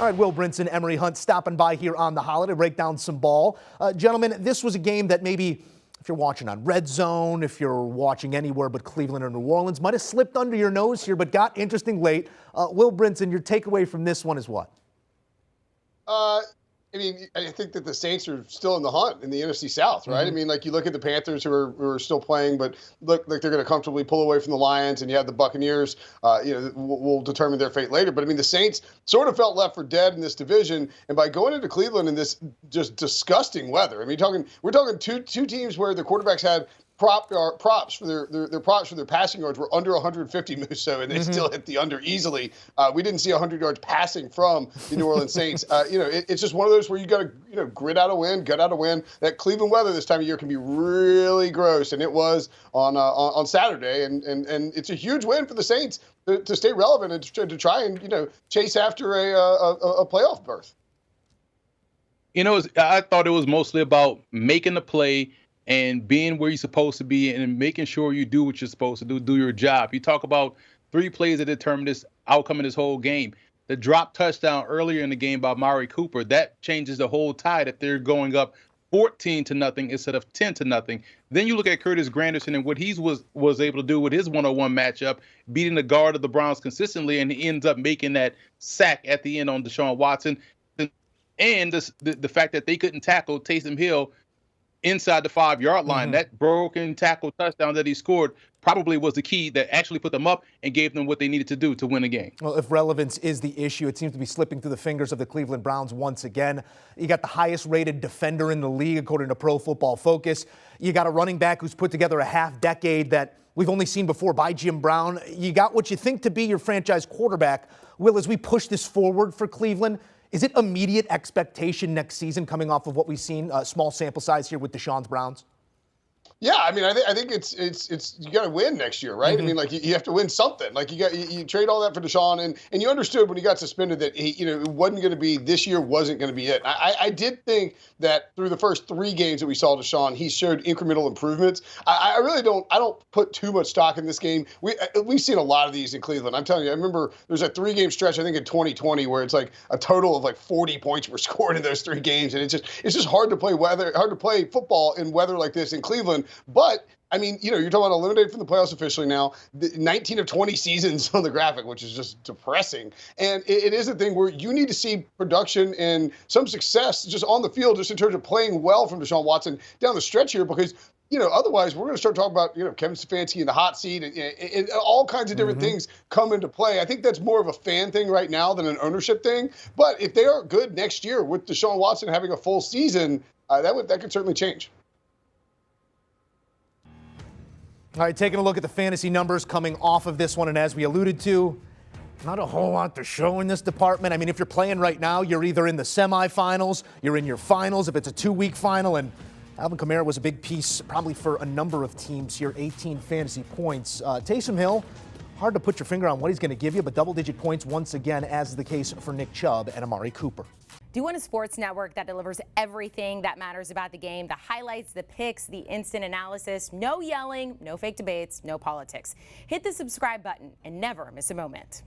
All right, Will Brinson, Emory Hunt stopping by here on the holiday, break down some ball. Gentlemen, this was a game that maybe if you're watching on Red Zone, if you're watching anywhere but Cleveland or New Orleans, might have slipped under your nose here, but got interesting late. Will Brinson, your takeaway from this one is what? I mean, I think that the Saints are still in the hunt in the NFC South, right? I mean, like you look at the Panthers who are still playing, but look like they're going to comfortably pull away from the Lions, and you have the Buccaneers. Will determine their fate later. But I mean, the Saints sort of felt left for dead in this division, and by going into Cleveland in this just disgusting weather. I mean, we're talking two teams where the quarterbacks had props for their passing yards were under 150 Musso, and they still hit the under easily. We didn't see 100 yards passing from the New Orleans Saints. It's just one of those where you got to grit out a win, gut out a win. That Cleveland weather this time of year can be really gross, and it was on Saturday, and it's a huge win for the Saints to stay relevant and to try and chase after a playoff berth. I thought it was mostly about making the play and being where you're supposed to be and making sure you do what you're supposed to do your job. You talk about 3 plays that determined this outcome of this whole game. The drop touchdown earlier in the game by Emory Cooper, that changes the whole tide if they're going up 14-0 instead of 10-0. Then you look at Curtis Granderson and what he was able to do with his one-on-one matchup, beating the guard of the Browns consistently, and he ends up making that sack at the end on Deshaun Watson. And the fact that they couldn't tackle Taysom Hill inside the 5-yard line. That broken tackle touchdown that he scored probably was the key that actually put them up and gave them what they needed to do to win the game. Well, if relevance is the issue, it seems to be slipping through the fingers of the Cleveland Browns once again. You got the highest rated defender in the league, according to Pro Football Focus. You got a running back who's put together a half decade that we've only seen before by Jim Brown. You got what you think to be your franchise quarterback. Will, as we push this forward for Cleveland, is it immediate expectation next season coming off of what we've seen, small sample size here with Deshaun's Browns? Yeah, I mean, I think it's you got to win next year, right? I mean, like you have to win something. Like you trade all that for Deshaun, and you understood when he got suspended that it wasn't going to be this year, wasn't going to be it. I did think that through the first 3 games that we saw Deshaun, he showed incremental improvements. I really don't put too much stock in this game. We've seen a lot of these in Cleveland. I'm telling you, I remember there's a 3-game stretch I think in 2020 where it's like a total of like 40 points were scored in those 3 games, and it's just hard to play football in weather like this in Cleveland. But I mean, you're talking about eliminated from the playoffs officially now, 19 of 20 seasons on the graphic, which is just depressing. And it is a thing where you need to see production and some success just on the field, just in terms of playing well from Deshaun Watson down the stretch here, because otherwise we're going to start talking about Kevin Stefanski in the hot seat, and all kinds of different things come into play. I think that's more of a fan thing right now than an ownership thing. But if they are good next year with Deshaun Watson having a full season, that could certainly change. All right, taking a look at the fantasy numbers coming off of this one, and as we alluded to, not a whole lot to show in this department. I mean, if you're playing right now, you're either in the semifinals, you're in your finals, if it's a 2-week final, and Alvin Kamara was a big piece probably for a number of teams here, 18 fantasy points. Taysom Hill, hard to put your finger on what he's going to give you, but double-digit points once again, as is the case for Nick Chubb and Amari Cooper. Do you want a sports network that delivers everything that matters about the game? The highlights, the picks, the instant analysis, no yelling, no fake debates, no politics. Hit the subscribe button and never miss a moment.